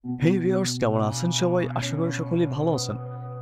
হেই viewers, কেমন আছেন সবাই? আশা করি সকলেই ভালো আছেন।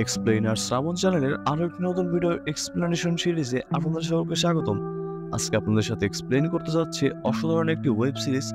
এক্সপ্লেইনার শ্রাবণ চ্যানেলের আরো একটি নতুন ভিডিও এক্সপ্লেনেশন সিরিজে আপনাদের সকলকে স্বাগতম। আজকে আপনাদের সাথে এক্সপ্লেইন করতে যাচ্ছি অসাধারণ একটি ওয়েব সিরিজ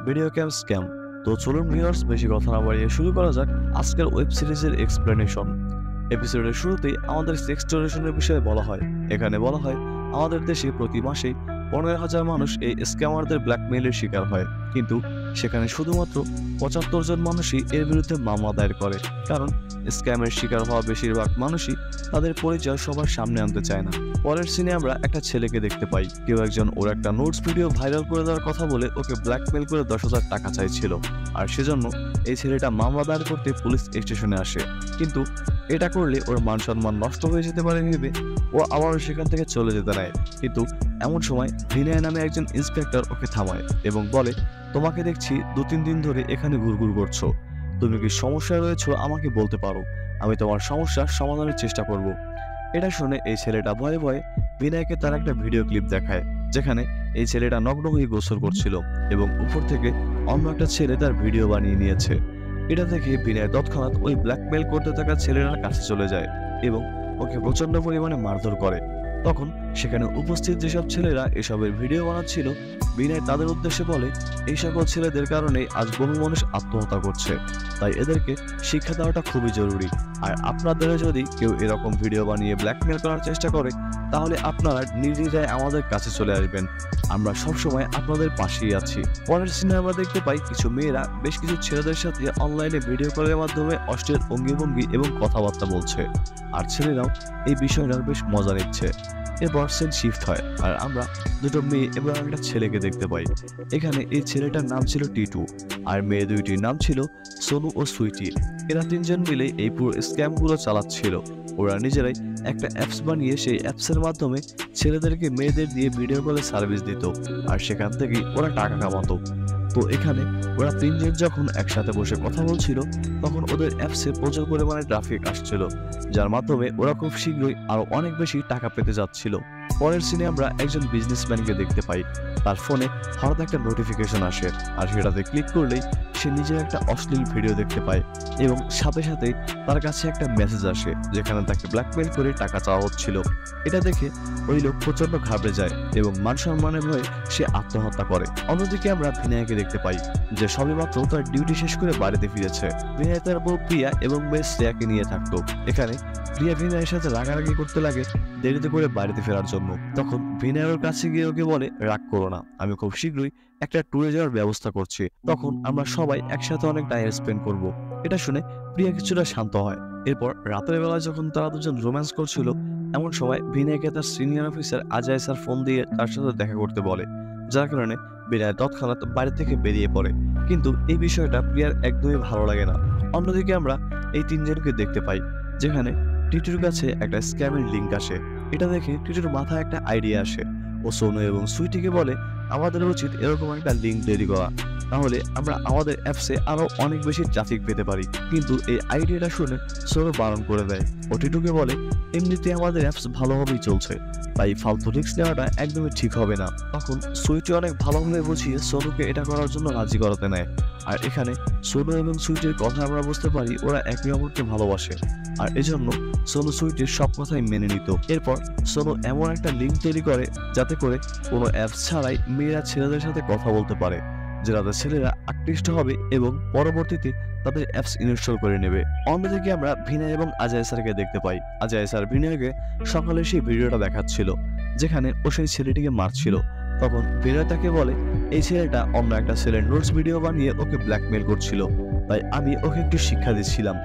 ভিডিও ক্যাম স্ক্যাম। তো চলুন ভিউয়ার্স, বেশি কথা না বাড়িয়ে শুরু করা যাক আজকের ওয়েব সিরিজের এক্সপ্লেনেশন। এপিসোডের শুরুতেই আমাদের সেক্সটোরেশনের বিষয়ে বলা হয়। এখানে বলা হয় আমাদের দেশে প্রতি মাসে 15,000 মানুষ এই স্ক্যামারদের ব্ল্যাকমেইলের শিকার হয়, কিন্তু সেখানে শুধুমাত্র 75 জন মানুষই এর বিরুদ্ধে মামলা দায়ের করে। কারণ স্ক্যামের শিকার হওয়া বেশিরভাগ মানুষই তাদের পরিচয় সবার সামনে আনতে চায় না। পরের সিনে আমরা একটা ছেলেকে দেখতে পাই। কেউ একজন ওর একটা নোটস ভিডিও ভাইরাল করে দেওয়ার কথা বলে ওকে ব্ল্যাকমেইল করে 10,000 টাকা চাইছিল, আর সেজন্য এই ছেলেটা মামলা দায়ের করতে পুলিশ স্টেশনে আসে। কিন্তু এটা করলে ওর মান সম্মান নষ্ট হয়ে যেতে পারে ভেবে ও আবারও সেখান থেকে চলে যেতে নেয়। কিন্তু এমন সময় ভিনয় নামে একজন ইন্সপেক্টর ওকে থামায় এবং বলে, তোমাকে দেখছি 2-3 দিন ধরে এখানে ঘুরঘুর করছো। তুমি কি সমস্যায় রয়েছো আমাকে বলতে পারো, আমি তোমার সমস্যার সমাধানের চেষ্টা করব। এটা শুনে এই ছেলেটা ভয়ে ভয়ে বিনয়কে তার একটা ভিডিও ক্লিপ দেখায়, যেখানে এই ছেলেটা নগ্ন হয়ে গোসল করছিল এবং উপর থেকে অন্য একটা ছেলে তার ভিডিও বানিয়ে নিয়েছে। এটা দেখে বিনয় তৎক্ষণাৎ ওই ব্ল্যাকমেইল করতে থাকা ছেলেটার কাছে চলে যায় এবং ওকে প্রচন্ড পরিমাণে মারধর করে। তখন সেখানে উপস্থিত যেসব ছেলেরা এসবের ভিডিও বানাচ্ছিল, বিনয় তাদের উদ্দেশ্যে বলে, এই সকল ছেলেদের কারণে আজ বহু মানুষ আত্মহত্যা করছে, তাই এদেরকে শিক্ষা দেওয়াটা খুবই জরুরি। আর আপনাদের যদি কেউ এরকম ভিডিও বানিয়ে ব্ল্যাকমেইল করার চেষ্টা করে, তাহলে আপনারা নির্দ্বিধায় আমাদের কাছে চলে আসবেন, আমরা সবসময় আপনাদের পাশেই আছি। পরের সিনে আমরা দেখতে পাই কিছু মেয়েরা বেশ কিছু ছেলেদের সাথে অনলাইনে ভিডিও কলের মাধ্যমে অশ্লীল অঙ্গিভঙ্গি এবং কথাবার্তা বলছে, আর ছেলেরাও এই বিষয়টার বেশ মজা নিচ্ছে। এরপর সিন শিফট হয় আর আমরা দুটো মেয়ে এবং একটা ছেলেকে দেখতে পাই। এখানে এই ছেলেটার নাম ছিল টিটু আর মেয়ে দুইটির নাম ছিল সোনু ও সুইটি। এরা তিনজন মিলে এই পুরো স্ক্যামগুলো চালাচ্ছিল। ওরা নিজেরাই একটা অ্যাপস বানিয়ে সেই অ্যাপসের মাধ্যমে ছেলেদেরকে মেয়েদের দিয়ে ভিডিও কলে সার্ভিস দিত, আর সেখান থেকেই ওরা টাকা কামাতো। তো এখানে ওরা তিনজন যখন একসাথে বসে কথা বলছিল, তখন ওদের অ্যাপসে প্রচুর পরিমাণে ট্রাফিক আসছিল, যার মাধ্যমে ওরা খুব শীঘ্রই আরো অনেক বেশি টাকা পেতে যাচ্ছিল। পরের সিনে আমরা একজন বিজনেসম্যানকে দেখতে পাই। তার ফোনে হঠাৎ একটা নোটিফিকেশন আসে, আর সেটাতে ক্লিক করলেই সে নিজের একটা অশ্লীল ভিডিও দেখতে পায় এবং সাথে সাথেই তার কাছে একটা মেসেজ আসে যেখানে তাকে ব্ল্যাকমেইল করে টাকা চাওয়া হচ্ছিল। এটা দেখে ওই লোক প্রচন্ড ঘাবড়ে যায় এবং মান সম্মানের ভয়ে সে আত্মহত্যা করে। অন্যদিকে আমরা ভিনায়কে দেখতে পাই যে সবেমাত্র তার ডিউটি শেষ করে বাড়িতে ফিরেছে। ভিনায় তার বউ প্রিয়া এবং মেয়ে শ্রেয়াকে নিয়ে থাকতো। এখানে প্রিয়া ভিনায়ের সাথে রাগারাগি করতে লাগে দেরিতে করে বাড়িতে ফেরার জন্য। তখন ভিনায়ের কাছে গিয়ে ওকে বলে, রাগ করো না, আমি খুব শীঘ্রই একটা ট্যুরে যাওয়ার ব্যবস্থা করছি, তখন আমরা সবাই একসাথে অনেক টাইম স্পেন্ড করব। এটা শুনে প্রিয়া কিছুটা শান্ত হয়। এরপর রাতের বেলা যখন তারা দুজন রোম্যান্স করছিল, এমন সময় ভিনায়কে তার সিনিয়র অফিসার আজয় স্যার ফোন দিয়ে তার সাথে দেখা করতে বলে, যার কারণে বিনয় তৎক্ষণাৎ বাড়ি থেকে বেরিয়ে পড়ে। কিন্তু এই বিষয়টা প্রিয়ার একদমই ভালো লাগে না। অন্যদিকে আমরা এই তিনজনকে দেখতে পাই, যেখানে টিটুর কাছে একটা স্ক্যামের লিঙ্ক আসে। এটা দেখে টিটুর মাথায় একটা আইডিয়া আসে। ও সোনু এবং সুইটিকে বলে, আমাদের উচিত এরকম একটা লিঙ্ক তৈরি করা, তাহলে আমরা আমাদের অ্যাপসে আরো অনেক বেশি ট্রাফিক পেতে পারি। কিন্তু এই আইডিয়াটা শুনে সোনু বারণ করে দেয়। ও টিটুকে বলে, এমনিতে আমাদের অ্যাপস ভালোভাবেই চলছে, তাই ফালতু রিস্ক নেওয়াটা একদমই ঠিক হবে না। তখন সুইটি অনেক ভালোভাবে বুঝিয়ে সোনুকে এটা করার জন্য রাজি করাতে নেয়। আর এখানে সোনু এবং সুইটির কথা আমরা বুঝতে পারি ওরা একে অপরকে ভালোবাসে, আর এজন্য সোনু সুইটির সব কথাই মেনে নিত। এরপর সোনু এমন একটা লিঙ্ক তৈরি করে যাতে করে কোনো অ্যাপস ছাড়াই মেয়েরা ছেলেদের সাথে কথা বলতে পারে, যাতে ছেলেরা আকৃষ্ট হবে এবং পরবর্তীতে তাদের অ্যাপস ইনস্টল করে নেবে। অন্যদিকে আমরা ভিনয় এবং অজয় স্যারকে দেখতে পাই। অজয় স্যার ভিনয়কে সকালে সেই ভিডিওটা দেখাচ্ছিল যেখানে ও সেই ছেলেটিকে মারছিল। তখন ভিনয় তাকে বলে, এই ছেলেটা অন্য একটা ছেলের নোটস ভিডিও বানিয়ে ওকে ব্ল্যাকমেইল করছিল, তাই আমি ওকে একটু শিক্ষা দিচ্ছিলাম।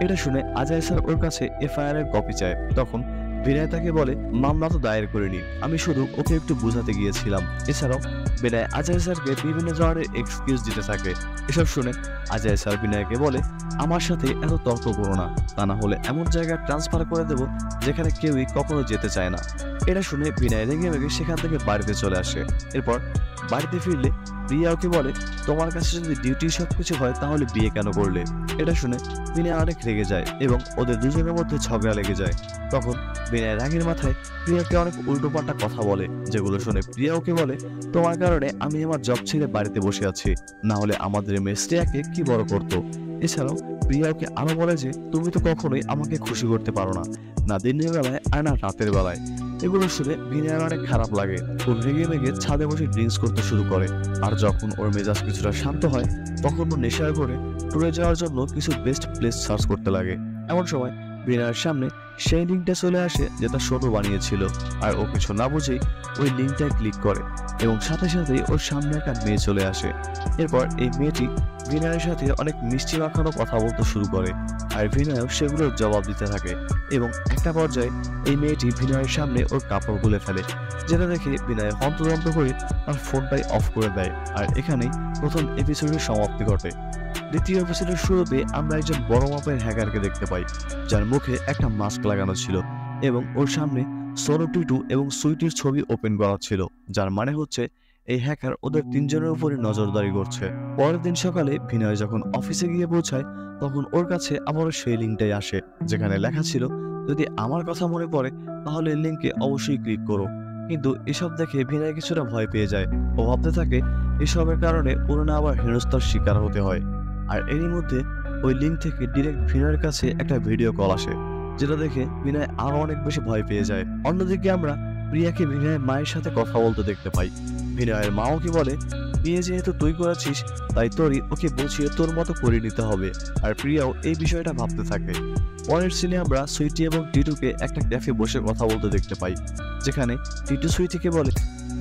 এটা শুনে অজয় স্যার ওর কাছে এফআইআর এর কপি চায়। তখন বিনয় তাকে বলে, মামলা তো দায়ের করিনি, আমি শুধু ওকে একটু বোঝাতে গিয়েছিলাম। এছাড়াও বিনয় অজয় স্যারকে বিভিন্ন ধরনের এক্সকিউজ দিতে থাকে। এসব শুনে অজয় স্যার বিনয়কে বলে, আমার সাথে এত তর্ক করো না, তা না হলে এমন জায়গায় ট্রান্সফার করে দেবো যেখানে কেউই কখনো যেতে চায় না। এটা শুনে বিনয় রেগে রেগে সেখান থেকে বাড়িতে চলে আসে। এরপর বাড়িতে ফিরলে প্রিয়া ওকে বলে, তোমার কাছে যদি ডিউটি সবকিছু হয় তাহলে বিয়ে কেন করলে? এটা শুনে বিনয় অনেক রেগে যায় এবং ওদের দুজনের মধ্যে ঝগড়া লেগে যায়। তখন বিনয় রাগের মাথায় প্রিয়াকে অনেক উল্টোপাল্টা কথা বলে, যেগুলো শুনে প্রিয়া ওকে বলে, তোমার কারণে আমি আমার জব ছেড়ে বাড়িতে বসে আছি, না হলে আমাদের মেয়ে শ্রেয়াকে কি বড় করতো। এছাড়াও প্রিয়া ওকে আরো বলে যে তুমি তো কখনোই আমাকে খুশি করতে পারো না, না দিনের বেলায় আর না রাতের বেলায়। এগুলো শুনে বিনয়ের অনেক খারাপ লাগে। ও রেগে মেগে ছাদে বসে ড্রিঙ্কস করতে শুরু করে। আর যখন ওর মেজাজ কিছুটা শান্ত হয় তখন ও নেশার করে ট্যুরে যাওয়ার জন্য কিছু বেস্ট প্লেস সার্চ করতে লাগে। এমন সময় বিনয়ের সামনে সেই লিঙ্কটা চলে আসে যেটা সোনু বানিয়েছিল। আর ও কিছু না বুঝেই ওই লিঙ্কটায় ক্লিক করে এবং সাথে সাথেই ওর সামনে একটা মেয়ে চলে আসে। এরপর এই মেয়েটি বিনয়ের সাথে অনেক মিষ্টি মাখানো কথা বলতে শুরু করে আর বিনয়ও সেগুলোর জবাব দিতে থাকে এবং একটা পর্যায়ে এই মেয়েটি বিনয়ের সামনে ওর কাপড় খুলে ফেলে, যেটা দেখে বিনয় হন্তদন্ত করে তার ফোনটাই অফ করে দেয়। আর এখানেই প্রথম এপিসোডের সমাপ্তি ঘটে। দ্বিতীয় এপিসোডের শুরুতে আমরা একজন বড় মাপের হ্যাকারকে দেখতে পাই, যার মুখে একটা মাস্ক লাগানো ছিল এবং ওর সামনে সোনু, টিটু এবং সুইটির ছবি ওপেন করা ছিল, যার মানে হচ্ছে এই হ্যাকার ওদের তিনজনের উপরে নজরদারি করছে। পরের দিন সকালে বিনয় যখন অফিসে গিয়ে পৌঁছায় তখন ওর কাছে আবারও সেই লিঙ্কটাই আসে, যেখানে লেখা ছিল যদি আমার কথা মনে পড়ে তাহলে লিঙ্কে অবশ্যই ক্লিক করো। কিন্তু এসব দেখে বিনয় কিছুটা ভয় পেয়ে যায়। ও ভাবতে থাকে এসবের কারণে ওর না আবার হেনস্থার শিকার হতে হয়। আর এরই মধ্যে ওই লিঙ্ক থেকে ডিরেক্ট বিনয়ের কাছে একটা ভিডিও কল আসে, যেটা দেখে বিনয় আরো অনেক বেশি ভয় পেয়ে যায়। অন্যদিকে আমরা প্রিয়াকে বিনয়ের মায়ের সাথে কথা বলতে দেখতে পাই। বিনয়ের মাও কি বলে বিয়ে যেহেতু তুই করেছিস তাই তোরই ওকে বুঝিয়ে তোর মতো করে নিতে হবে। আর প্রিয়াও এই বিষয়টা ভাবতে থাকে। পরের সিনে আমরা সুইটি এবং টিটুকে একটা ক্যাফে বসে কথা বলতে দেখতে পাই, যেখানে টিটু সুইটিকে বলে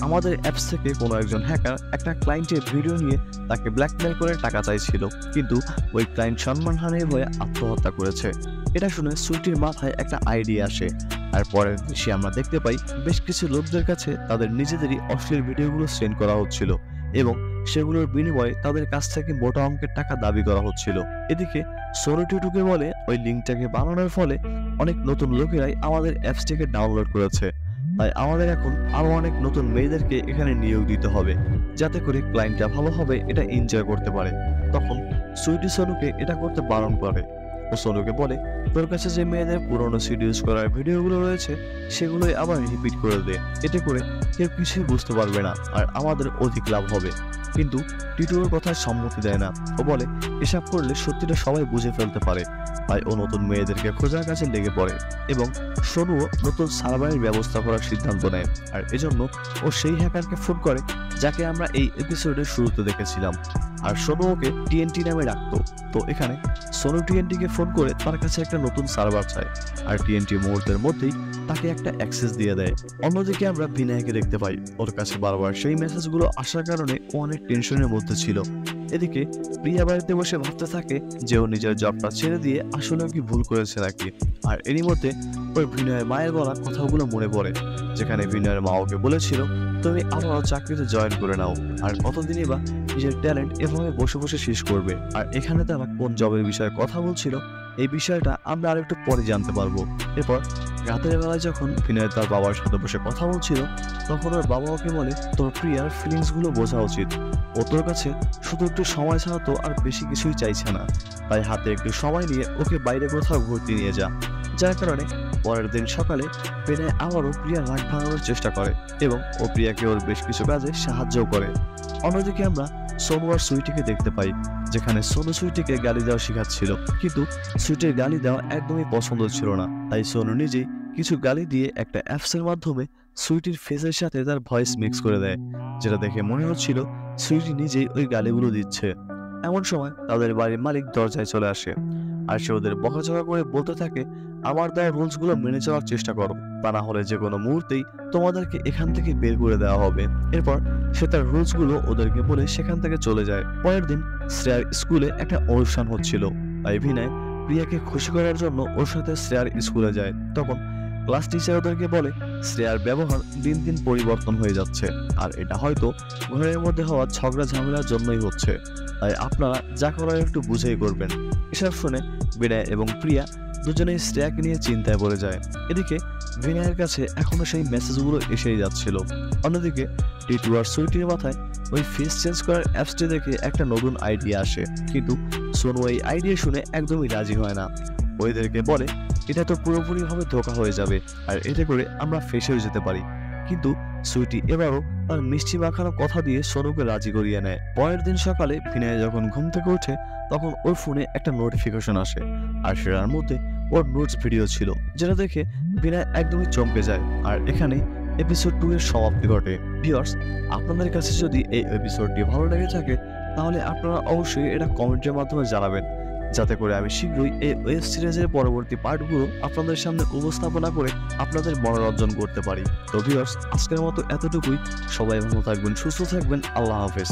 আমাদের অ্যাপস থেকে কোনো একজন হ্যাকার একটা ক্লায়েন্টের ভিডিও নিয়ে তাকে ব্ল্যাকমেল করে টাকা চাইছিল, কিন্তু ওই ক্লায়েন্ট সম্মানহানির হয়ে আত্মহত্যা করেছে। এটা শুনে সুইটির মাথায় একটা আইডিয়া আসে। আর পরের দৃশ্যে আমরা দেখতে পাই বেশ কিছু লোকদের কাছে তাদের নিজেদেরই অশ্লীল ভিডিওগুলো সেন্ড করা হচ্ছিল এবং সেগুলোর বিনিময়ে তাদের কাছ থেকে মোটা অঙ্কের টাকা দাবি করা হচ্ছিল। এদিকে সোনু টিটুকে বলে ওই লিঙ্কটাকে বানানোর ফলে অনেক নতুন লোকেরাই আমাদের অ্যাপসটিকে ডাউনলোড করেছে, তাই আমাদের এখন আরো অনেক নতুন মেয়েদেরকে এখানে নিয়োগ দিতে হবে যাতে করে ক্লায়েন্টটা ভালোভাবে এটা এনজয় করতে পারে। তখন সুইটি সোনুকে এটা করতে বারণ করে ও সোনুকে বলে তোর কাছে যে মেয়েদের পুরনো সিডিউস করার ভিডিওগুলো রয়েছে সেগুলোই আবার রিপিট করে দে, এতে করে কেউ কিছুই বুঝতে পারবে না আর আমাদের অধিক লাভ হবে। কিন্তু টিটুর কথায় সম্মতি দেয় না। ও বলে এসব করলে সত্যিটা সবাই বুঝে ফেলতে পারে, তাই ও নতুন মেয়েদেরকে খোঁজার কাছে লেগে পড়ে এবং সোনুও নতুন সার্ভারের ব্যবস্থা করার সিদ্ধান্ত নেয়। আর এজন্য ও সেই হ্যাকারকে ফোন করে যাকে আমরা এই এপিসোডের শুরুতে দেখেছিলাম। আর সোনু ওকে টিএনটি নামে ডাকতো। তো এখানে সোনু টিএনটিকে ফোন করে তার কাছে একটা নতুন সার্ভার চায় আর টিএনটি মুহূর্তের মধ্যেই তাকে একটা অ্যাক্সেস দিয়ে দেয়। অন্যদিকে আমরা বিনয়কে দেখতে পাই, ওর কাছে বারবার সেই মেসেজগুলো আসার কারণে ও অনেক টেনশনের মধ্যে ছিল। এদিকে প্রিয়া বাড়িতে বসে ভাবতে থাকে যে ও নিজের জবটা ছেড়ে দিয়ে আসলে কি ভুল করেছে নাকি। আর এরই মধ্যে ওই বিনয়ের মায়ের বলা কথাগুলো মনে পড়ে, যেখানে বিনয়ের মা ওকে বলেছিল তুমি আবারও চাকরিতে জয়েন করে নাও, আর কতদিনই বা নিজের ট্যালেন্ট এভাবে বসে বসে শেষ করবে। আর এখানে তারা কোন জবের বিষয়ে কথা বলছিল এই বিষয়টা আমরা আরেকটু পরে জানতে পারবো। এরপর রাতের বেলায় যখন বিনয় তার বাবার সাথে বসে কথা বলছিল তখন ওর বাবা ওকে বলে তোর প্রিয়ার ফিলিংস গুলো বোঝা উচিত, ও তোর কাছে শুধু একটু সময় ছাড়া তো আর বেশি কিছুই চাইছে না, তাই হাতে একটু সময় নিয়ে ওকে বাইরে কোথাও ঘুরতে নিয়ে যা। যার কারণে পরের দিন সকালে বিনয় আবারও প্রিয়ার রাগ ভাঙানোর চেষ্টা করে এবং ও প্রিয়াকে ওর বেশ কিছু কাজে সাহায্য করে। অন্যদিকে আমরা সোনু আর সুইটিকে দেখতে পাই, যেখানে সোনু সুইটিকে গালি দেওয়া শেখাচ্ছিল, কিন্তু সুইটির গালি দেওয়া একদমই পছন্দ ছিল না। তাই সোনু নিজেই কিছু গালি দিয়ে একটা অ্যাপসের মাধ্যমে সুইটির ফেসের সাথে তার ভয়েস মিক্স করে দেয়, যেটা দেখে মনে হচ্ছিল সুইটি নিজেই ওই গালিগুলো দিচ্ছে। এমন সময় তাদের বাড়ির মালিক দরজায় চলে আসে আর সে ওদের বকাঝকা করে বলতে থাকে আমার দেওয়া রুলস গুলো মেনে চলার চেষ্টা করো, তা না হলে যে কোনো মুহূর্তেই তোমাদেরকে এখান থেকে বের করে দেওয়া হবে। এরপর সে তার রুলস গুলো ওদেরকে বলে সেখান থেকে চলে যায়। পরের দিন শ্রেয়ার স্কুলে একটা অনুষ্ঠান হচ্ছিল, তাই বিনয় প্রিয়াকে খুশি করার জন্য ওর সাথে শ্রেয়ার স্কুলে যায়। তখন ক্লাস টিচার ওদেরকে বলে শ্রেয়ার ব্যবহার দিন দিন পরিবর্তন হয়ে যাচ্ছে আর এটা হয়তো ঘরের মধ্যে হওয়া ঝগড়া ঝামেলার জন্যই হচ্ছে, তাই আপনারা যা করার একটু বুঝেই করবেন। এসব শুনে বিনয় এবং প্রিয়া দুজনেই শ্রেয়াকে নিয়ে চিন্তায় পড়ে যায়। এদিকে বিনয়ের কাছে এখনো সেই মেসেজগুলো এসেই যাচ্ছিল। অন্যদিকে টিটু আর সুইটির মাথায় ওই ফেস চেঞ্জ করার অ্যাপসটি দেখে একটা নতুন আইডিয়া আসে, কিন্তু সোনু এই আইডিয়া শুনে একদমই রাজি হয় না। ওদেরকে বলে এটা তো পুরোপুরিভাবে ধোঁকা হয়ে যাবে আর এতে করে আমরা ফেসেও যেতে পারি, কিন্তু সুইটি এবারও তার মিষ্টি মাখানো কথা দিয়ে সোনুকে রাজি করিয়ে নেয়। পরের দিন সকালে বিনয় যখন ঘুম থেকে ওঠে তখন ওর ফোনে একটা নোটিফিকেশন আসে, আর সেটার মধ্যে ওর নোটস ভিডিও ছিল, যেটা দেখে বিনয় একদমই চমকে যায়। আর এখানে এপিসোড 2 এর সমাপ্তি ঘটে। ভিউয়ার্স, আপনাদের কাছে যদি এই এপিসোডটি ভালো লেগে থাকে তাহলে আপনারা অবশ্যই এটা কমেন্টের মাধ্যমে জানাবেন, যাতে করে আমি শীঘ্রই এই ওয়েব সিরিজের পরবর্তী পার্টগুলো আপনাদের সামনে উপস্থাপনা করে আপনাদের মনোরঞ্জন করতে পারি। তো ভিউয়ার্স, আজকের মতো এতটুকুই। সবাই ভালো থাকবেন, সুস্থ থাকবেন। আল্লাহ হাফেজ।